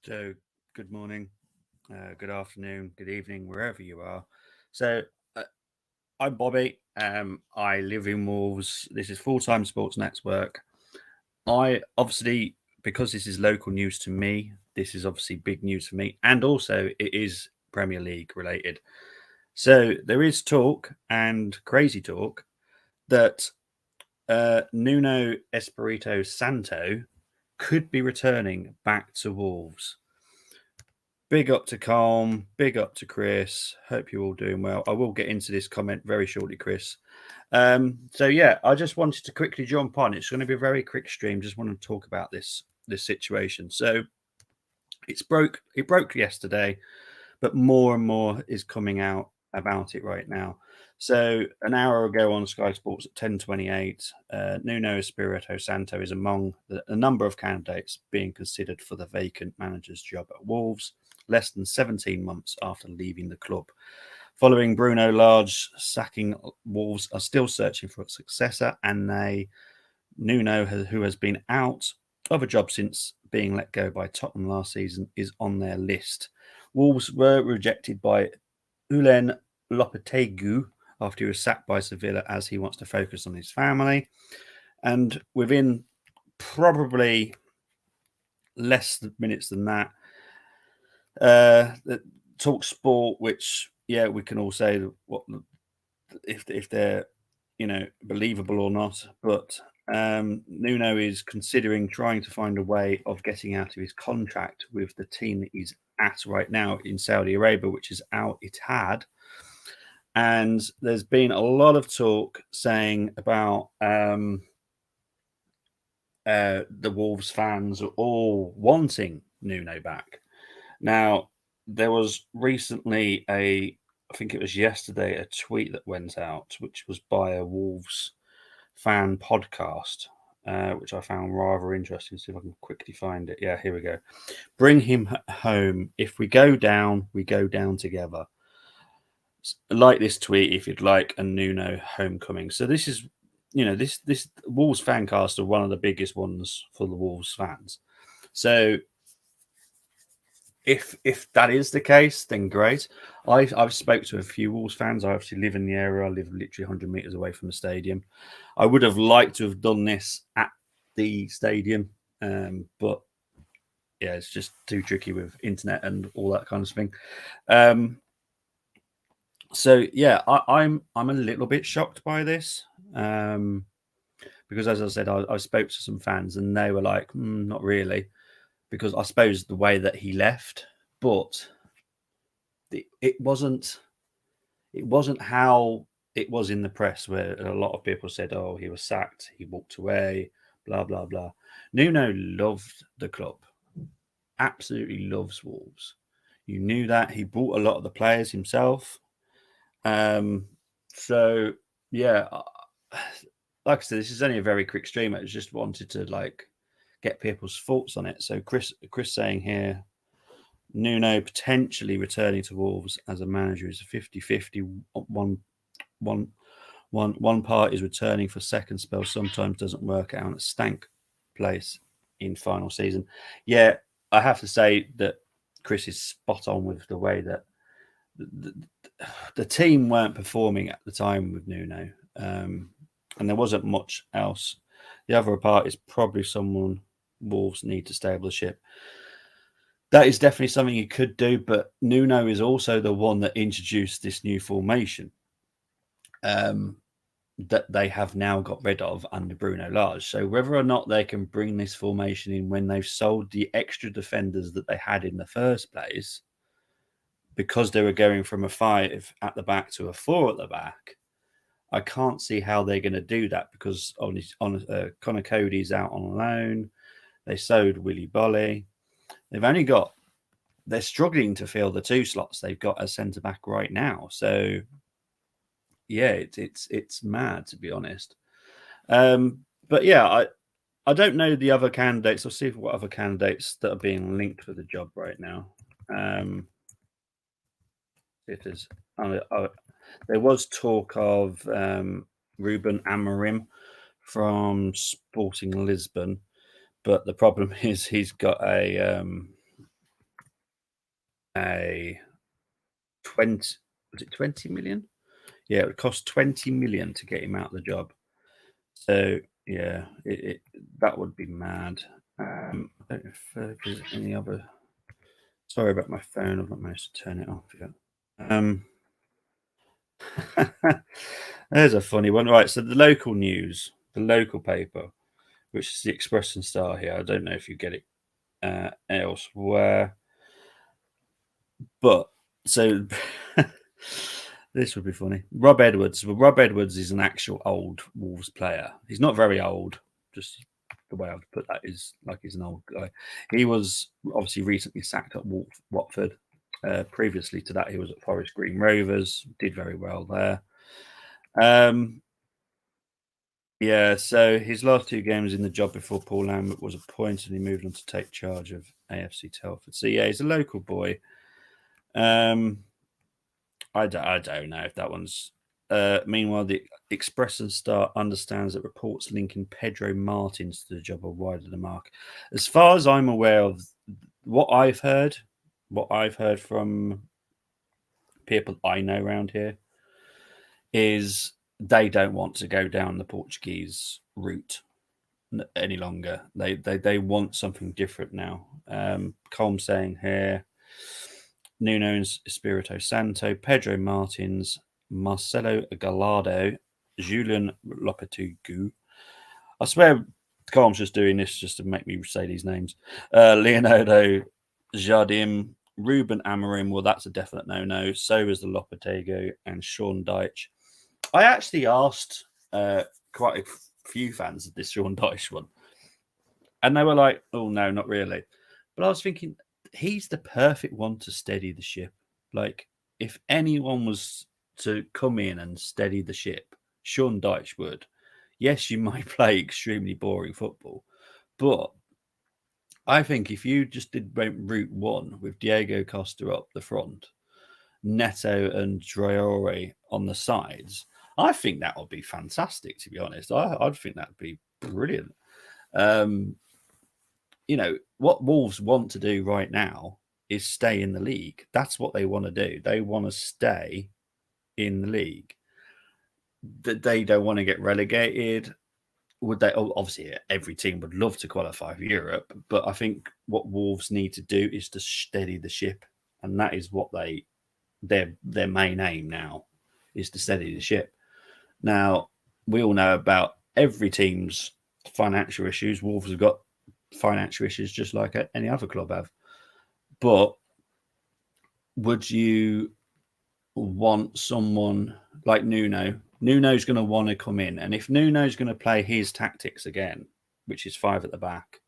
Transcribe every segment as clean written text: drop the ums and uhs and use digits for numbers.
So, good morning, good afternoon, good evening, wherever you are. So, uh, I'm Bobby. I live in Wolves. This is Full Time Sports Network. I obviously, because this is local news to me, this is obviously big news for me, and also it is Premier League related. So, there is talk and crazy talk that Nuno Espirito Santo could be returning back to Wolves. Big up to Calm, big up to Chris. Hope you're all doing well. I will get into this comment very shortly, Chris. I just wanted to quickly jump on. It's going to be a very quick stream. Just want to talk about this situation. So it broke yesterday, but more and more is coming out about it right now. So an hour ago on Sky Sports at 10:28, Nuno Espirito Santo is among a number of candidates being considered for the vacant manager's job at Wolves, less than 17 months after leaving the club. Following Bruno Lage sacking, Wolves are still searching for a successor, and Nuno, who has been out of a job since being let go by Tottenham last season, is on their list. Wolves were rejected by Ulen Lopetegui after he was sacked by Sevilla, as he wants to focus on his family. And within probably less minutes than that, the Talk Sport, which we can all say what if they're believable or not, but Nuno is considering trying to find a way of getting out of his contract with the team that he's at right now in Saudi Arabia, which is Al Ittihad. And there's been a lot of talk saying about the Wolves fans are all wanting Nuno back. Now, there was recently I think it was yesterday, a tweet that went out, which was by a Wolves fan podcast, which I found rather interesting. See if I can quickly find it. Yeah, here we go. Bring him home. If we go down together. Like this tweet if you'd like a Nuno homecoming. So this is, this Wolves fan cast are one of the biggest ones for the Wolves fans. So if that is the case, then great. I've spoke to a few Wolves fans. I obviously live in the area. I live literally 100 meters away from the stadium. I would have liked to have done this at the stadium, but yeah, it's just too tricky with internet and all that kind of thing. I'm a little bit shocked by this, because as I said, I spoke to some fans and they were like, not really, because I suppose the way that he left, but it wasn't how it was in the press, where a lot of people said, oh, he was sacked, he walked away, blah blah blah. Nuno loved the club, absolutely loves Wolves. You knew that. He bought a lot of the players himself. So yeah, like I said, this is only a very quick stream. I just wanted to get people's thoughts on it. So Chris saying here, Nuno potentially returning to Wolves as a manager is a 50-50. One part is returning for second spell. Sometimes doesn't work out. A stank place in final season. Yeah, I have to say that Chris is spot on with the way that the team weren't performing at the time with Nuno, and there wasn't much else. The other part is probably someone Wolves need to stable the ship. That is definitely something you could do, but Nuno is also the one that introduced this new formation that they have now got rid of under Bruno Lage. So whether or not they can bring this formation in when they've sold the extra defenders that they had in the first place, because they were going from a 5 at the back to a 4 at the back, I can't see how they're going to do that, because Connor Cody's out on loan. They sold Willy Bolly. They're struggling to fill the 2 slots they've got as centre back right now. So yeah, it's mad, to be honest. But yeah, I don't know the other candidates. I'll see what other candidates that are being linked for the job right now. There was talk of Ruben Amorim from Sporting Lisbon, but the problem is he's got a a 20 million? Yeah, it would cost 20 million to get him out of the job. So yeah, that would be mad. I don't know if there's any other. Sorry about my phone. I've not managed to turn it off yet. There's a funny one. Right, so the local news, the local paper, which is the Express and Star here. I don't know if you get it elsewhere, but so this would be funny. Rob Edwards. Well, Rob Edwards is an actual old Wolves player. He's not very old. Just the way I would put that is like he's an old guy. He was obviously recently sacked at Watford. Previously to that, he was at Forest Green Rovers. Did very well there. Yeah, so his last 2 games in the job before Paul Lambert was appointed, and he moved on to take charge of AFC Telford. So yeah, he's a local boy. I don't know if that one's. Meanwhile, the Express and Star understands that reports linking Pedro Martins to the job are wide of the mark. As far as I'm aware of what I've heard from people I know around here is they don't want to go down the Portuguese route any longer. They want something different now. Colm saying here, Nuno Espirito Santo, Pedro Martins, Marcelo Gallardo, Julian Lopetegui. I swear Colm's just doing this just to make me say these names. Leonardo Jardim, Ruben Amorim. Well, that's a definite no-no. So is the Lopetegui and Sean Dyche. I actually asked quite a few fans of this Sean Dyche one, and they were like, "Oh no, not really." But I was thinking, he's the perfect one to steady the ship. Like, if anyone was to come in and steady the ship, Sean Dyche would. Yes, you might play extremely boring football, but I think if you just went route 1 with Diego Costa up the front, Neto and Traore on the sides, I think that would be fantastic, to be honest. I'd think that would be brilliant. What Wolves want to do right now is stay in the league. That's what they want to do. They want to stay in the league. That they don't want to get relegated. Would they? Obviously, every team would love to qualify for Europe, but I think what Wolves need to do is to steady the ship, and that is what their main aim now is to steady the ship. Now, we all know about every team's financial issues. Wolves have got financial issues just like any other club have. But would you want someone like Nuno? Nuno's going to want to come in. And if Nuno's going to play his tactics again, which is 5 at the back,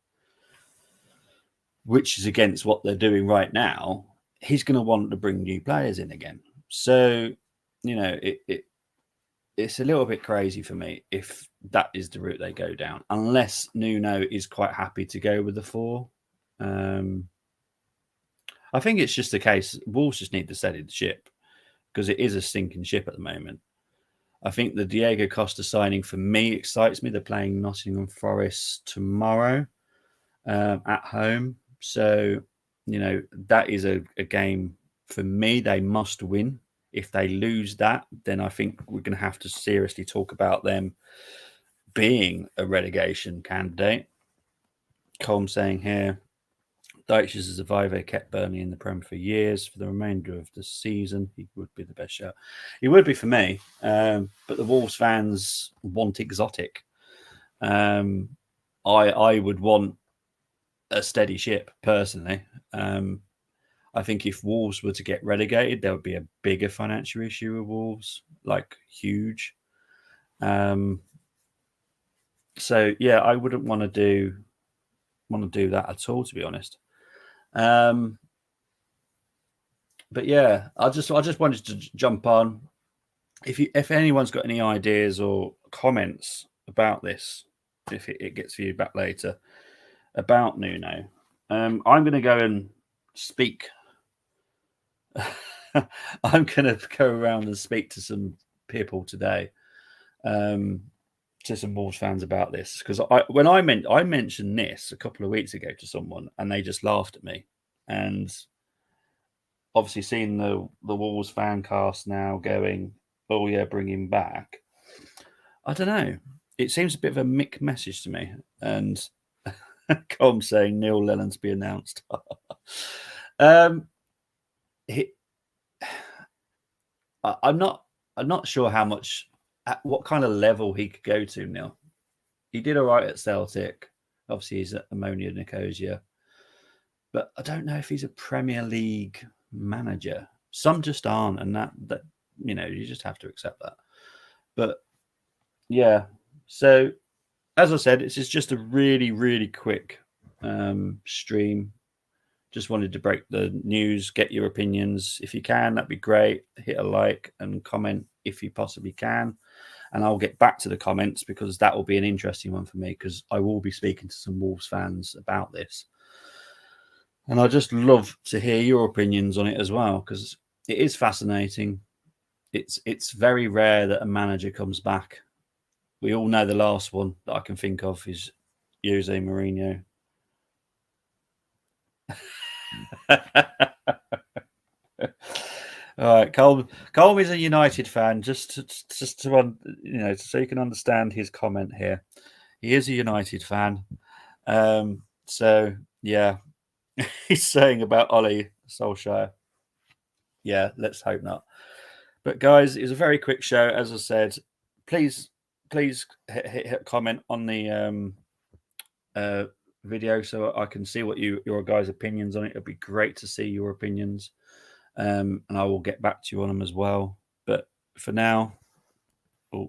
which is against what they're doing right now, he's going to want to bring new players in again. So, it's a little bit crazy for me if that is the route they go down, unless Nuno is quite happy to go with the 4. I think it's just the case. Wolves just need to steady the ship because it is a sinking ship at the moment. I think the Diego Costa signing for me excites me. They're playing Nottingham Forest tomorrow at home. So, that is a game for me they must win. If they lose that, then I think we're going to have to seriously talk about them being a relegation candidate. Colm saying here, Dyche is a survivor, kept Burnley in the Prem for years. For the remainder of the season, he would be the best shout. He would be for me, but the Wolves fans want exotic. I would want a steady ship, personally. I think if Wolves were to get relegated, there would be a bigger financial issue with Wolves, like huge. So yeah, I wouldn't want to do that at all, to be honest. But yeah, I just wanted to jump on. If anyone's got any ideas or comments about this, if it gets feedback later about Nuno, I'm going to go and speak. I'm going to go around and speak to some people today, to some Wolves fans about this, because when I mentioned this a couple of weeks ago to someone, and they just laughed at me, and obviously seeing the Wolves fan cast now going, oh yeah, bring him back. I don't know. It seems a bit of a mixed message to me. And Com saying Neil Lennon to be announced. I'm not sure how much, at what kind of level he could go to, Neil. He did all right at Celtic. Obviously, he's at Ammonia Nicosia. But I don't know if he's a Premier League manager. Some just aren't, and that you just have to accept that. But yeah, so as I said, this is just a really, really quick stream. Just wanted to break the news, get your opinions. If you can, that'd be great. Hit a like and comment if you possibly can. And I'll get back to the comments because that will be an interesting one for me because I will be speaking to some Wolves fans about this. And I'd just love to hear your opinions on it as well because it is fascinating. It's very rare that a manager comes back. We all know the last one that I can think of is Jose Mourinho. All right, Colm is a United fan. Just to so you can understand his comment here. He is a United fan. So yeah, he's saying about Ollie Solskjaer. Yeah, let's hope not. But guys, it was a very quick show. As I said, please hit comment on the video so I can see what your guys' opinions on it. It'd be great to see your opinions. And I will get back to you on them as well. But for now,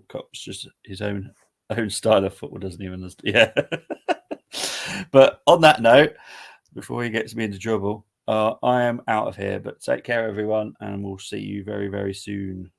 Cop's just his own style of football, doesn't even understand. Yeah. But on that note, before he gets me into trouble, I am out of here. But take care, everyone, and we'll see you very, very soon.